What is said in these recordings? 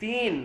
3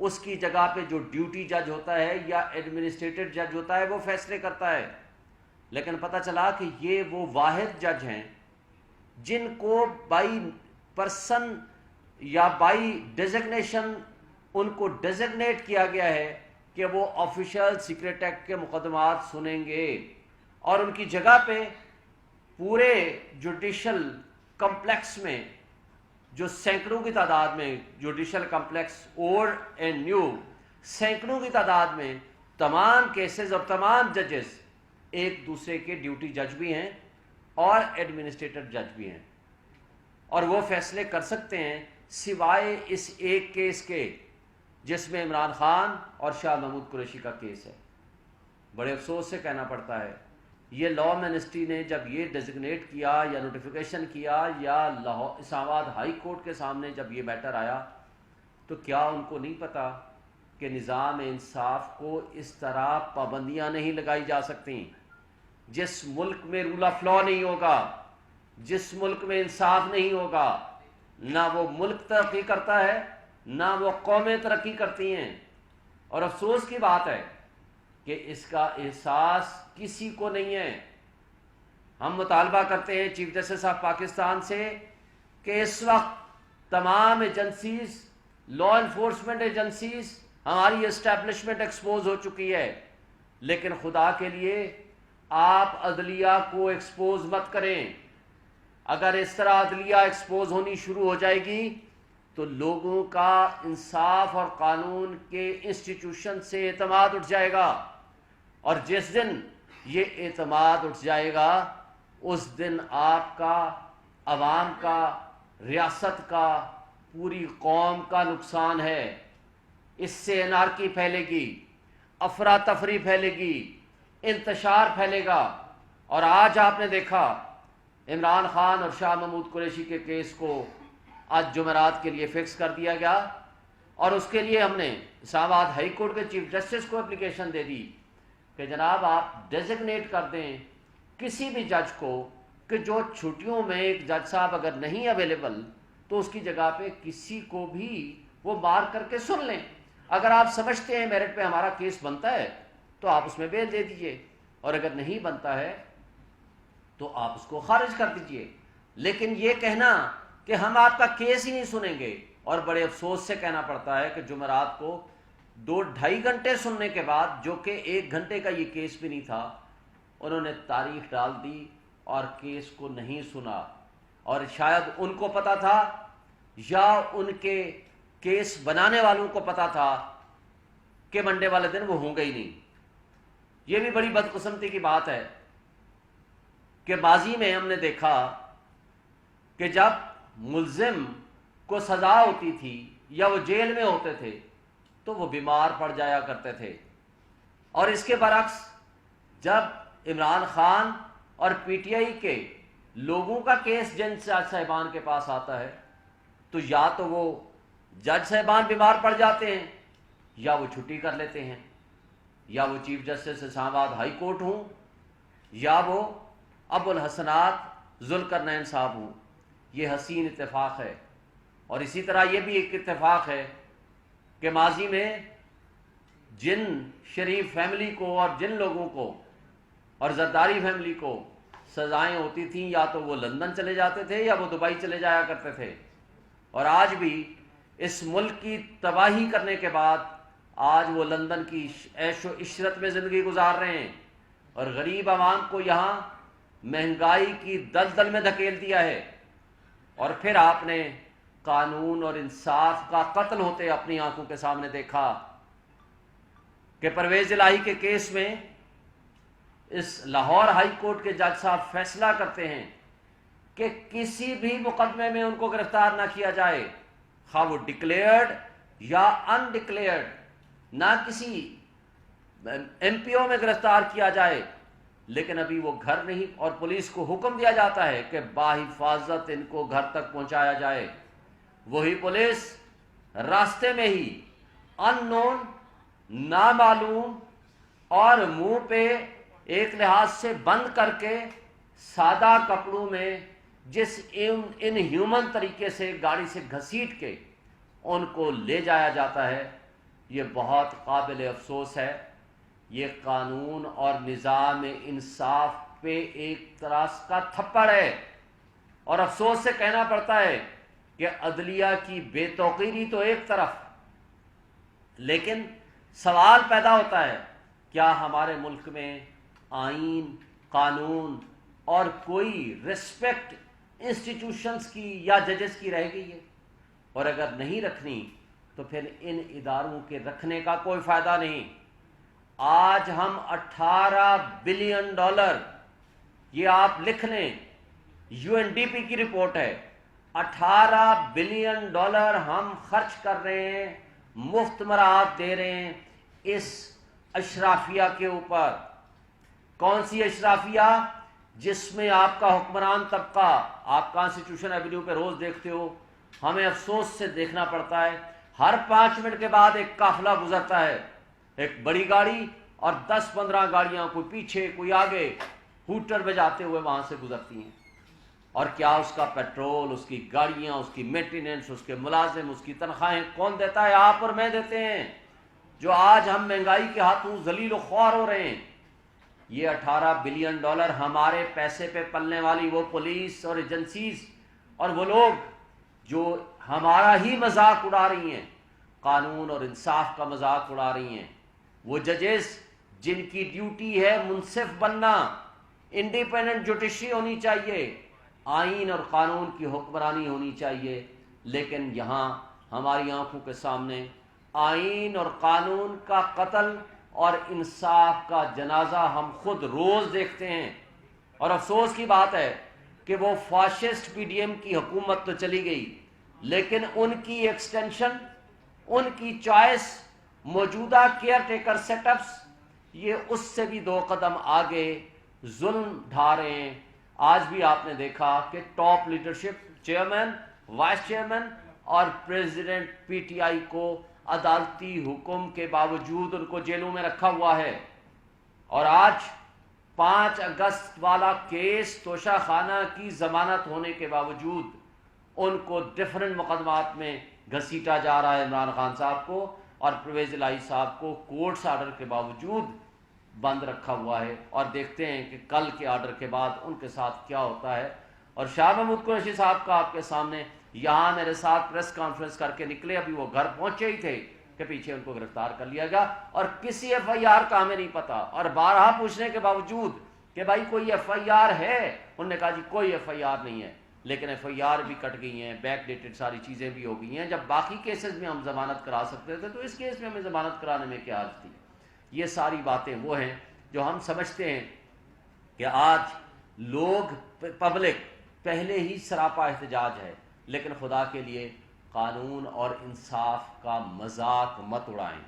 اس کی جگہ پہ جو ڈیوٹی جج ہوتا ہے یا ایڈمنسٹریٹر جج ہوتا ہے وہ فیصلے کرتا ہے. لیکن پتہ چلا کہ یہ وہ واحد جج ہیں جن کو بائی پرسن یا بائی ڈیزگنیشن ان کو ڈیزگنیٹ کیا گیا ہے کہ وہ آفیشل سیکرٹ ایکٹ کے مقدمات سنیں گے، اور ان کی جگہ پہ پورے جوڈیشل کمپلیکس میں جو سینکڑوں کی تعداد میں judicial complex old and new سینکڑوں کی تعداد میں تمام کیسز اور تمام ججز ایک دوسرے کے ڈیوٹی جج بھی ہیں اور ایڈمنسٹریٹر جج بھی ہیں، اور وہ فیصلے کر سکتے ہیں سوائے اس ایک کیس کے جس میں عمران خان اور شاہ محمود قریشی کا کیس ہے. بڑے افسوس سے کہنا پڑتا ہے یہ لاء منسٹری نے جب یہ ڈیزگنیٹ کیا یا نوٹیفیکیشن کیا یا اسلام آباد ہائی کورٹ کے سامنے جب یہ میٹر آیا تو کیا ان کو نہیں پتا کہ نظام انصاف کو اس طرح پابندیاں نہیں لگائی جا سکتی. جس ملک میں رول آف لاء نہیں ہوگا، جس ملک میں انصاف نہیں ہوگا، نہ وہ ملک ترقی کرتا ہے نہ وہ قومیں ترقی کرتی ہیں. اور افسوس کی بات ہے کہ اس کا احساس کسی کو نہیں ہے. ہم مطالبہ کرتے ہیں چیف جسٹس آف پاکستان سے کہ اس وقت تمام ایجنسیز، لاء انفورسمنٹ ایجنسیز، ہماری اسٹیبلشمنٹ ایکسپوز ہو چکی ہے، لیکن خدا کے لیے آپ عدلیہ کو ایکسپوز مت کریں. اگر اس طرح عدلیہ ایکسپوز ہونی شروع ہو جائے گی تو لوگوں کا انصاف اور قانون کے انسٹیٹیوشن سے اعتماد اٹھ جائے گا، اور جس دن یہ اعتماد اٹھ جائے گا اس دن آپ کا، عوام کا، ریاست کا، پوری قوم کا نقصان ہے. اس سے انارکی پھیلے گی، افراتفری پھیلے گی، انتشار پھیلے گا. اور آج آپ نے دیکھا عمران خان اور شاہ محمود قریشی کے کیس کو آج جمعرات کے لیے فکس کر دیا گیا، اور اس کے لیے ہم نے اسلام آباد ہائی کورٹ کے چیف جسٹس کو اپلیکیشن دے دی کہ جناب آپ ڈیزگنیٹ کر دیں کسی بھی جج کو کہ جو چھٹیوں میں ایک جج صاحب اگر نہیں اویلیبل تو اس کی جگہ پہ کسی کو بھی وہ مار کر کے سن لیں. اگر آپ سمجھتے ہیں میرٹ پہ ہمارا کیس بنتا ہے تو آپ اس میں بیل دے دیجئے، اور اگر نہیں بنتا ہے تو آپ اس کو خارج کر دیجئے. لیکن یہ کہنا کہ ہم آپ کا کیس ہی نہیں سنیں گے، اور بڑے افسوس سے کہنا پڑتا ہے کہ جمعرات کو 2-2.5 گھنٹے سننے کے بعد، جو کہ 1 گھنٹے کا یہ کیس بھی نہیں تھا، انہوں نے تاریخ ڈال دی اور کیس کو نہیں سنا. اور شاید ان کو پتا تھا یا ان کے کیس بنانے والوں کو پتا تھا کہ منڈے والے دن وہ ہوں گے ہی نہیں. یہ بھی بڑی بدقسمتی کی بات ہے کہ ماضی میں ہم نے دیکھا کہ جب ملزم کو سزا ہوتی تھی یا وہ جیل میں ہوتے تھے تو وہ بیمار پڑ جایا کرتے تھے، اور اس کے برعکس جب عمران خان اور پی ٹی آئی کے لوگوں کا کیس جج صاحبان کے پاس آتا ہے تو یا تو وہ جج صاحبان بیمار پڑ جاتے ہیں یا وہ چھٹی کر لیتے ہیں، یا وہ چیف جسٹس اسلام آباد ہائی کورٹ ہوں یا وہ ابو الحسنات ذوالقرنین صاحب ہوں. یہ حسین اتفاق ہے. اور اسی طرح یہ بھی ایک اتفاق ہے کہ ماضی میں جن شریف فیملی کو اور جن لوگوں کو اور زرداری فیملی کو سزائیں ہوتی تھیں یا تو وہ لندن چلے جاتے تھے یا وہ دبئی چلے جایا کرتے تھے، اور آج بھی اس ملک کی تباہی کرنے کے بعد آج وہ لندن کی عیش و عشرت میں زندگی گزار رہے ہیں، اور غریب عوام کو یہاں مہنگائی کی دلدل میں دھکیل دیا ہے. اور پھر آپ نے قانون اور انصاف کا قتل ہوتے اپنی آنکھوں کے سامنے دیکھا کہ پرویز الہی کے کیس میں اس لاہور ہائی کورٹ کے جج صاحب فیصلہ کرتے ہیں کہ کسی بھی مقدمے میں ان کو گرفتار نہ کیا جائے، خواہ وہ ڈکلیئرڈ یا ان ڈکلیئرڈ، نہ کسی ایم پی او میں گرفتار کیا جائے. لیکن ابھی وہ گھر نہیں، اور پولیس کو حکم دیا جاتا ہے کہ باحفاظت ان کو گھر تک پہنچایا جائے. وہی پولیس راستے میں ہی ان نون، نامعلوم اور منہ پہ ایک لحاظ سے بند کر کے سادہ کپڑوں میں جس ان ہیومن طریقے سے گاڑی سے گھسیٹ کے ان کو لے جایا جاتا ہے. یہ بہت قابل افسوس ہے. یہ قانون اور نظام انصاف پہ ایک طرح کا تھپڑ ہے، اور افسوس سے کہنا پڑتا ہے کہ عدلیہ کی بے توقیری تو ایک طرف، لیکن سوال پیدا ہوتا ہے کیا ہمارے ملک میں آئین، قانون اور کوئی رسپیکٹ انسٹیٹیوشنز کی یا ججز کی رہ گئی ہے؟ اور اگر نہیں رکھنی تو پھر ان اداروں کے رکھنے کا کوئی فائدہ نہیں. آج ہم $18 بلین، یہ آپ لکھ لیں، UNDP کی رپورٹ ہے، $18 بلین ہم خرچ کر رہے ہیں، مفت مراعات دے رہے ہیں اس اشرافیہ کے اوپر. کون سی اشرافیہ؟ جس میں آپ کا حکمران طبقہ، آپ کانسٹیٹیوشن ایونیو پہ روز دیکھتے ہو، ہمیں افسوس سے دیکھنا پڑتا ہے ہر 5 منٹ کے بعد ایک قافلہ گزرتا ہے، ایک بڑی گاڑی اور 10-15 گاڑیاں، کوئی پیچھے کوئی آگے، ہوٹر بجاتے ہوئے وہاں سے گزرتی ہیں. اور کیا اس کا پیٹرول، اس کی گاڑیاں، اس کی مینٹیننس، اس کے ملازم، اس کی تنخواہیں کون دیتا ہے؟ آپ اور میں دیتے ہیں، جو آج ہم مہنگائی کے ہاتھوں ذلیل و خوار ہو رہے ہیں. یہ $18 بلین ہمارے پیسے پہ پلنے والی وہ پولیس اور ایجنسیز اور وہ لوگ جو ہمارا ہی مذاق اڑا رہی ہیں، قانون اور انصاف کا مذاق اڑا رہی ہیں، وہ ججز جن کی ڈیوٹی ہے منصف بننا، انڈیپینڈنٹ جوڈیشری ہونی چاہیے، آئین اور قانون کی حکمرانی ہونی چاہیے. لیکن یہاں ہماری آنکھوں کے سامنے آئین اور قانون کا قتل اور انصاف کا جنازہ ہم خود روز دیکھتے ہیں. اور افسوس کی بات ہے کہ وہ فاشسٹ PDM کی حکومت تو چلی گئی، لیکن ان کی ایکسٹینشن، ان کی چوائس، موجودہ کیئر ٹیکر سیٹ اپس، یہ اس سے بھی 2 قدم آگے ظلم ڈھا رہے ہیں. آج بھی آپ نے دیکھا کہ top leadership, chairman, vice chairman اور پریزیڈنٹ PTI کو عدالتی حکم کے باوجود ان کو جیلوں میں رکھا ہوا ہے. اور آج 5 اگست والا کیس توشہ خانہ کی ضمانت ہونے کے باوجود ان کو ڈفرنٹ مقدمات میں گھسیٹا جا رہا ہے. عمران خان صاحب کو اور پرویز الہی صاحب کو کورٹس آرڈر کے باوجود بند رکھا ہوا ہے، اور دیکھتے ہیں کہ کل کے آرڈر کے بعد ان کے ساتھ کیا ہوتا ہے. اور شاہ محمود قریشی صاحب کا آپ کے سامنے یہاں میرے ساتھ پریس کانفرنس کر کے نکلے، ابھی وہ گھر پہنچے ہی تھے کہ پیچھے ان کو گرفتار کر لیا گیا، اور کسی FIR کا ہمیں نہیں پتا. اور بارہا پوچھنے کے باوجود کہ بھائی کوئی FIR ہے، انہوں نے کہا جی کوئی FIR نہیں ہے. لیکن FIR بھی کٹ گئی ہیں، بیک ڈیٹڈ ساری چیزیں بھی ہو گئی ہیں. جب باقی کیسز میں ہم ضمانت کرا سکتے تھے تو اس کیس میں ہمیں ضمانت کرانے میں کیا حرج تھی؟ یہ ساری باتیں وہ ہیں جو ہم سمجھتے ہیں کہ آج لوگ، پبلک پہلے ہی سراپا احتجاج ہے، لیکن خدا کے لیے قانون اور انصاف کا مذاق مت اڑائیں.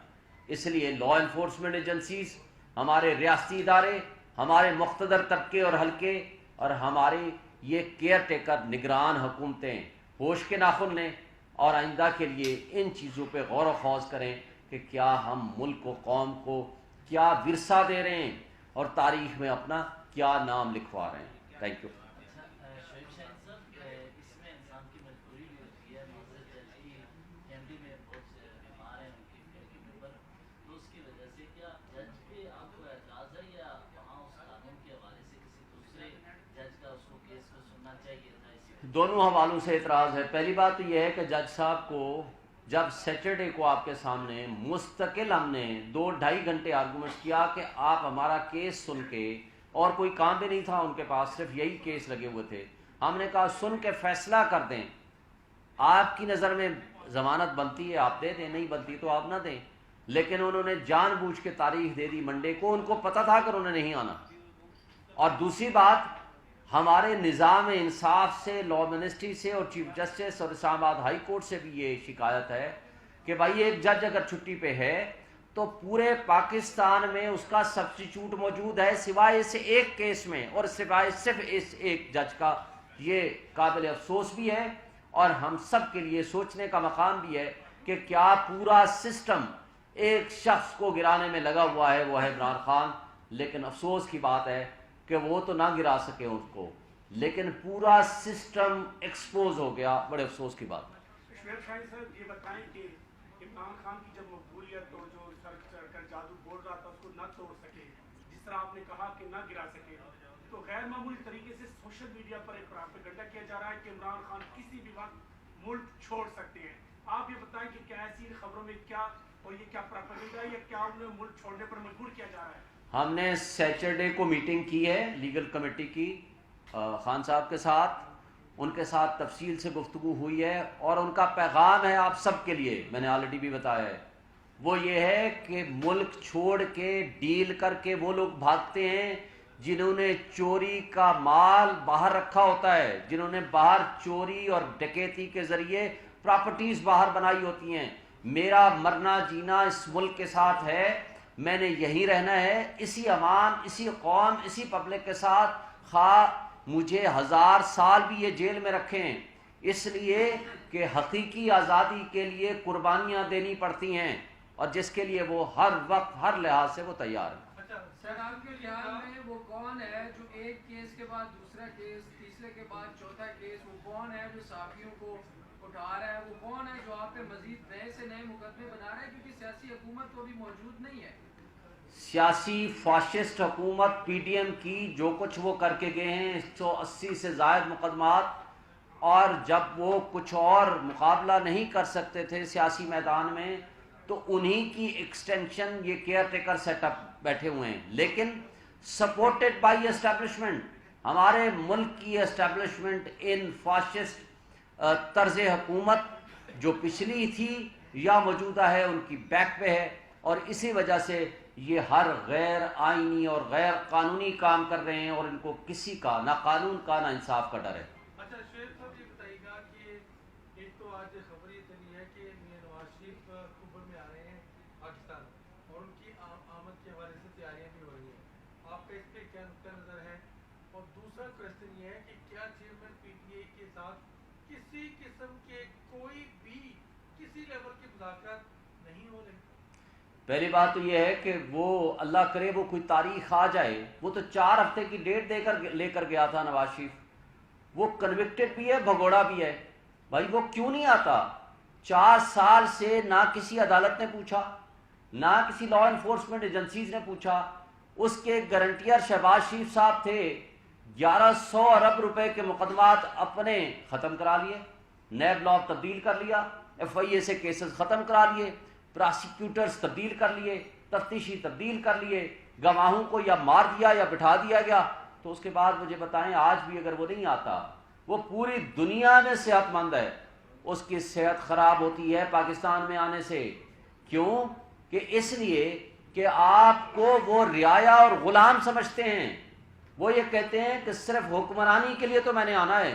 اس لیے لا انفورسمنٹ ایجنسیز، ہمارے ریاستی ادارے، ہمارے مقتدر طبقے اور حلقے، اور ہمارے یہ کیئر ٹیکر نگران حکومتیں ہوش کے ناخن لیں اور آئندہ کے لیے ان چیزوں پہ غور و خوض کریں کہ کیا ہم ملک و قوم کو کیا ورثہ دے رہے ہیں اور تاریخ میں اپنا کیا نام لکھوا رہے ہیں. Thank you. دونوں حوالوں سے اعتراض ہے. پہلی بات تو یہ ہے کہ جج صاحب کو جب سیٹرڈے کو آپ کے سامنے مستقل ہم نے 2-2.5 گھنٹے آرگومنٹ کیا کہ آپ ہمارا کیس سن کے، اور کوئی کام بھی نہیں تھا ان کے پاس، صرف یہی کیس لگے ہوئے تھے، ہم نے کہا سن کے فیصلہ کر دیں، آپ کی نظر میں ضمانت بنتی ہے آپ دے دیں، نہیں بنتی تو آپ نہ دیں. لیکن انہوں نے جان بوجھ کے تاریخ دے دی منڈے کو، ان کو پتہ تھا کہ انہوں نے نہیں آنا. اور دوسری بات، ہمارے نظام انصاف سے، لا منسٹری سے اور چیف جسٹس اور اسلام آباد ہائی کورٹ سے بھی یہ شکایت ہے کہ بھائی ایک جج اگر چھٹی پہ ہے تو پورے پاکستان میں اس کا سبسٹیچیوٹ موجود ہے سوائے اس ایک کیس میں، اور سوائے صرف اس ایک جج کا. یہ قابل افسوس بھی ہے اور ہم سب کے لیے سوچنے کا مقام بھی ہے کہ کیا پورا سسٹم ایک شخص کو گرانے میں لگا ہوا ہے، وہ ہے عمران خان. لیکن افسوس کی بات ہے کہ وہ تو نہ گرا سکے اس کو، لیکن پورا سسٹم ایکسپوز ہو گیا. بڑے افسوس کی بات ہے. شعیب صاحب یہ بتائیں کہ عمران خان کی جب مقبولیت اور جو سر چڑھ کر جادو بول رہا تھا اس کو نہ توڑ سکے، جس طرح آپ نے کہا کہ نہ گرا سکے، تو غیر معمولی طریقے سے سوشل میڈیا پر ایک پروپیگنڈا کیا جا رہا ہے کہ عمران خان کسی بھی وقت ملک چھوڑ سکتے ہیں. آپ یہ بتائیں کہ کیا ایسی خبروں میں کیا اور یہ کیا پروپیگنڈا ہے یا کیا انہیں ملک چھوڑنے پر مجبور کیا جا رہا ہے؟ ہم نے سیچرڈے کو میٹنگ کی ہے لیگل کمیٹی کی خان صاحب کے ساتھ، ان کے ساتھ تفصیل سے گفتگو ہوئی ہے اور ان کا پیغام ہے آپ سب کے لیے، میں نے آلریڈی بھی بتایا ہے، وہ یہ ہے کہ ملک چھوڑ کے ڈیل کر کے وہ لوگ بھاگتے ہیں جنہوں نے چوری کا مال باہر رکھا ہوتا ہے، جنہوں نے باہر چوری اور ڈکیتی کے ذریعے پراپرٹیز باہر بنائی ہوتی ہیں. میرا مرنا جینا اس ملک کے ساتھ ہے، میں نے یہیں رہنا ہے، اسی عوام، اسی قوم، اسی پبلک کے ساتھ، خواہ مجھے 1000 سال بھی یہ جیل میں رکھیں، اس لیے کہ حقیقی آزادی کے لیے قربانیاں دینی پڑتی ہیں اور جس کے لیے وہ ہر وقت ہر لحاظ سے وہ تیار ہیں. سر آپ کے لحاظ میں وہ کون ہے جو ایک کیس کے بعد دوسرا کیس، تیسرے کے بعد چوتھا کیس، وہ کون ہے جو صحافیوں کو اٹھا رہا ہے، وہ کون ہے جو آپ پہ مزید نئے سے نئے مقدمے بنا رہا ہے، کیونکہ سیاسی حکومت تو ابھی موجود نہیں ہے. سیاسی فاشسٹ حکومت پی ڈی ایم کی جو کچھ وہ کر کے گئے ہیں 180 سے زائد مقدمات، اور جب وہ کچھ اور مقابلہ نہیں کر سکتے تھے سیاسی میدان میں تو انہی کی ایکسٹینشن یہ کیئر ٹیکر سیٹ اپ بیٹھے ہوئے ہیں، لیکن سپورٹڈ بائی اسٹیبلشمنٹ، ہمارے ملک کی اسٹیبلشمنٹ ان فاشسٹ طرز حکومت جو پچھلی تھی یا موجودہ ہے ان کی بیک پہ ہے، اور اسی وجہ سے یہ ہر غیر آئینی اور غیر قانونی کام کر رہے ہیں اور ان کو کسی کا نہ قانون کا نہ انصاف کا ڈر ہے. اچھا شعیب صاحب یہ بتائیے گا کہ ایک تو آج خبر یہ چلی ہے کہ نواز شریف اکتوبر میں آ رہے ہیں پاکستان اور ان کی آمد کے حوالے سے تیاریاں بھی ہو رہی ہیں، آپ کا اس پہ کیا نقطہ نظر ہے؟ اور دوسرا کوشچن یہ ہے کہ کیا چیئرمین پی ٹی اے کے ساتھ کسی قسم کے کوئی بھی کسی لیول کے مذاکرات نہیں ہو رہے؟ پہلی بات تو یہ ہے کہ وہ اللہ کرے وہ کوئی تاریخ آ جائے، وہ تو 4 ہفتے کی ڈیٹ لے کر گیا تھا نواز شریف، وہ کنوکٹڈ بھی ہے بھگوڑا بھی ہے، بھائی وہ کیوں نہیں آتا؟ 4 سال سے نہ کسی عدالت نے پوچھا، نہ کسی لا انفورسمنٹ ایجنسیز نے پوچھا. اس کے گارنٹیئر شہباز شریف صاحب تھے، 1100 ارب روپے کے مقدمات اپنے ختم کرا لیے، نیب لا تبدیل کر لیا، ایف آئی اے سے کیسز ختم کرا لیے، پراسیکیوٹرز تبدیل کر لیے، تفتیشی تبدیل کر لیے، گواہوں کو یا مار دیا یا بٹھا دیا گیا. تو اس کے بعد مجھے بتائیں آج بھی اگر وہ نہیں آتا، وہ پوری دنیا میں صحت مند ہے، اس کی صحت خراب ہوتی ہے پاکستان میں آنے سے. کیوں؟ کہ اس لیے کہ آپ کو وہ رعایا اور غلام سمجھتے ہیں. وہ یہ کہتے ہیں کہ صرف حکمرانی کے لیے تو میں نے آنا ہے،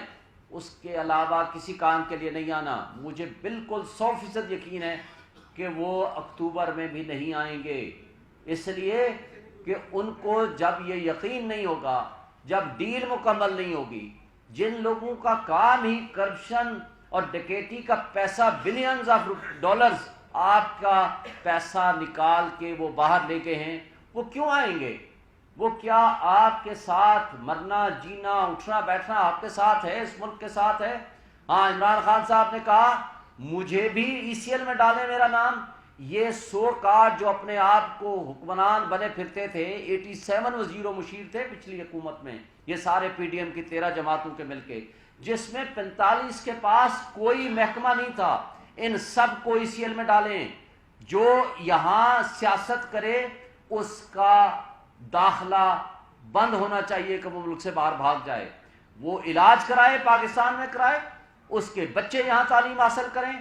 اس کے علاوہ کسی کام کے لیے نہیں آنا. مجھے بالکل 100% یقین ہے کہ وہ اکتوبر میں بھی نہیں آئیں گے، اس لیے کہ ان کو جب یہ یقین نہیں ہوگا، جب ڈیل مکمل نہیں ہوگی، جن لوگوں کا کام ہی کرپشن اور ڈکیٹی کا پیسہ بلینز آف ڈالرز آپ کا پیسہ نکال کے وہ باہر لے گئے ہیں، وہ کیوں آئیں گے؟ وہ کیا آپ کے ساتھ مرنا جینا اٹھنا بیٹھنا آپ کے ساتھ ہے، اس ملک کے ساتھ ہے؟ ہاں عمران خان صاحب نے کہا مجھے بھی ای سی ایل میں ڈالیں میرا نام. یہ 100 کارڈ جو اپنے آپ کو حکمران بنے پھرتے تھے، 87 وزیر و مشیر تھے پچھلی حکومت میں، یہ سارے پی ڈی ایم کی 13 جماعتوں کے مل کے، جس میں 45 کے پاس کوئی محکمہ نہیں تھا. ان سب کو ای سی ایل میں ڈالیں. جو یہاں سیاست کرے اس کا داخلہ بند ہونا چاہیے کہ وہ ملک سے باہر بھاگ جائے. وہ علاج کرائے پاکستان میں کرائے، اس کے بچے یہاں تعلیم حاصل کریں،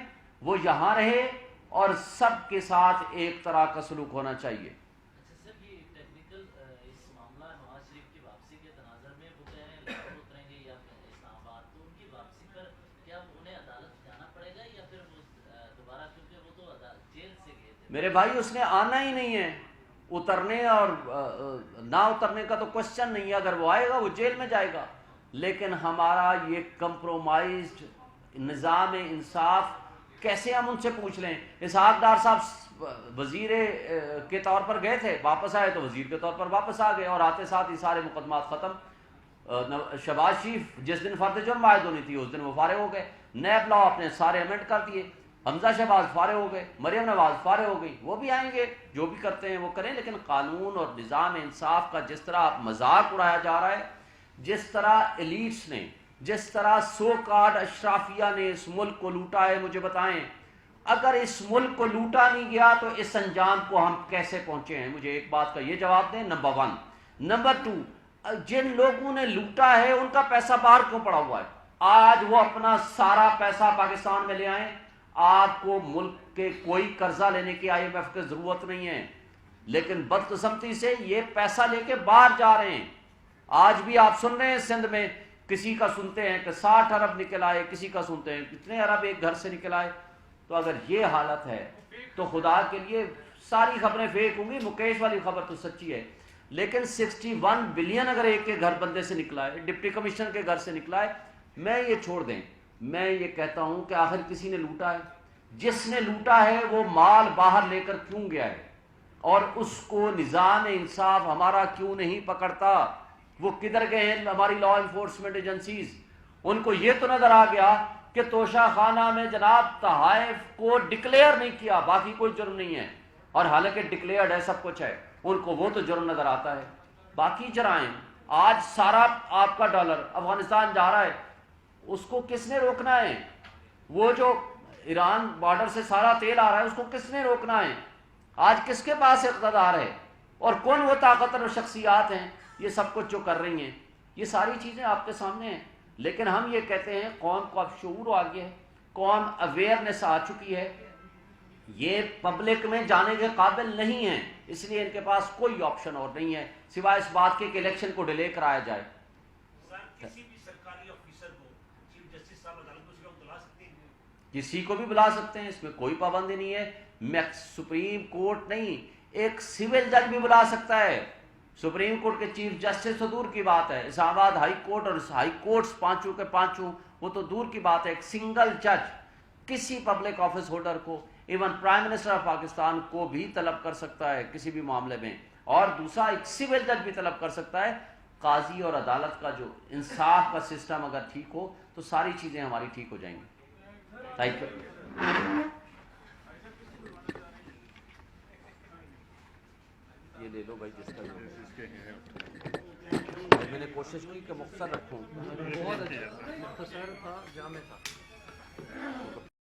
وہ یہاں رہے، اور سب کے ساتھ ایک طرح کا سلوک ہونا چاہیے. اچھا سر، یہ ٹیکنیکل اس معاملہ نواز شریف کی واپسی کے تناظر میں وہ کہہ رہے ہیں لاہور اتریں گے یا اسلام آباد، تو ان کی واپسی پر کیا انہیں عدالت جانا پڑے گا یا پھر وہ دوبارہ، کیونکہ وہ تو جیل سے گئے تھے؟ میرے بھائی اس نے آنا ہی نہیں ہے، اترنے اور نہ اترنے کا تو کوشچن نہیں ہے. اگر وہ آئے گا وہ جیل میں جائے گا. لیکن ہمارا یہ کمپرومائزڈ نظام انصاف کیسے ہم ان سے پوچھ لیں؟ اسحاق ڈار صاحب وزیر کے طور پر گئے تھے، واپس آئے تو وزیر کے طور پر واپس آ گئے، اور آتے ساتھ ہی سارے مقدمات ختم. شہباز شریف جس دن فرد جرم عائد ہونی تھی اس دن وہ فارغ ہو گئے. نیب لا اپنے سارے امینڈ کر دیے. حمزہ شہباز فارغ ہو گئے، مریم نواز فارغ ہو گئی، وہ بھی آئیں گے، جو بھی کرتے ہیں وہ کریں، لیکن قانون اور نظام انصاف کا جس طرح مذاق اڑایا جا رہا ہے، جس طرح ایلیٹس نے، جس طرح سو کارڈ اشرافیہ نے اس ملک کو لوٹا ہے، مجھے بتائیں اگر اس ملک کو لوٹا نہیں گیا تو اس انجام کو ہم کیسے پہنچے ہیں؟ مجھے ایک بات کا یہ جواب دیں، نمبر 1۔ نمبر 2، جن لوگوں نے لوٹا ہے ان کا پیسہ باہر کیوں پڑا ہوا ہے؟ آج وہ اپنا سارا پیسہ پاکستان میں لے آئیں، آپ کو ملک کے کوئی قرضہ لینے کی IMF کی ضرورت نہیں ہے، لیکن بدقسمتی سے یہ پیسہ لے کے باہر جا رہے ہیں۔ آج بھی آپ سن رہے ہیں سندھ میں کسی کا سنتے ہیں کہ 60 ارب نکل آئے، کسی کا سنتے ہیں کتنے ارب ایک گھر سے نکل آئے۔ تو اگر یہ حالت ہے تو خدا کے لیے ساری خبریں فیک ہوں گی، مکیش والی خبر تو سچی ہے، لیکن 61 بلین اگر ایک کے گھر بندے سے نکلا ہے، ڈپٹی کمشنر کے گھر سے نکلا ہے، میں یہ چھوڑ دیں، میں یہ کہتا ہوں کہ آخر کسی نے لوٹا ہے، جس نے لوٹا ہے وہ مال باہر لے کر کیوں گیا ہے، اور اس کو نظام انصاف ہمارا کیوں نہیں پکڑتا؟ وہ کدھر گئے ہیں ہماری لا انفورسمنٹ ایجنسیز؟ ان کو یہ تو نظر آ گیا کہ توشہ خانہ میں جناب تحائف کو ڈکلیئر نہیں کیا، باقی کوئی جرم نہیں ہے، اور حالانکہ ڈکلیئرڈ ہے، سب کچھ ہے، ان کو وہ تو جرم نظر آتا ہے۔ باقی جرائم، آج سارا آپ کا ڈالر افغانستان جا رہا ہے، اس کو کس نے روکنا ہے؟ وہ جو ایران بارڈر سے سارا تیل آ رہا ہے، اس کو کس نے روکنا ہے؟ آج کس کے پاس اقتدار ہے، اور کون وہ طاقتور شخصیات ہیں یہ سب کچھ جو کر رہی ہیں؟ یہ ساری چیزیں آپ کے سامنے ہیں، لیکن ہم یہ کہتے ہیں قوم کو اب شعور آ گیا ہے، قوم اویئرنیس آ چکی ہے، یہ پبلک میں جانے کے قابل نہیں ہیں، اس لیے ان کے پاس کوئی آپشن اور نہیں ہے سوائے اس بات کے کہ الیکشن کو ڈیلے کرایا جائے۔ کسی بھی سرکاری آفیسر کو چیف جسٹس صاحب عدالت کو بلا سکتے ہیں، کسی کو بھی بلا سکتے ہیں، اس میں کوئی پابندی نہیں ہے۔ سپریم کورٹ نہیں، ایک سول جج بھی بلا سکتا ہے، سپریم کورٹ کے چیف جسٹس تو دور کی بات ہے، اسلام آباد ہائی کورٹ اور ہائی کورٹس پانچوں کے پانچوں وہ تو دور کی بات ہے، ایک سنگل جج کسی پبلک آفس ہولڈر کو، even prime minister of Pakistan کو بھی طلب کر سکتا ہے کسی بھی معاملے میں، اور دوسرا ایک سول جج بھی طلب کر سکتا ہے۔ قاضی اور عدالت کا جو انصاف کا سسٹم اگر ٹھیک ہو تو ساری چیزیں ہماری ٹھیک ہو جائیں گی۔ Thank you. یہ لے لو بھائی، جس کا میں نے کوشش کی کہ مختصر رکھوں، بہت اچھا، مختصر تھا، جامع تھا۔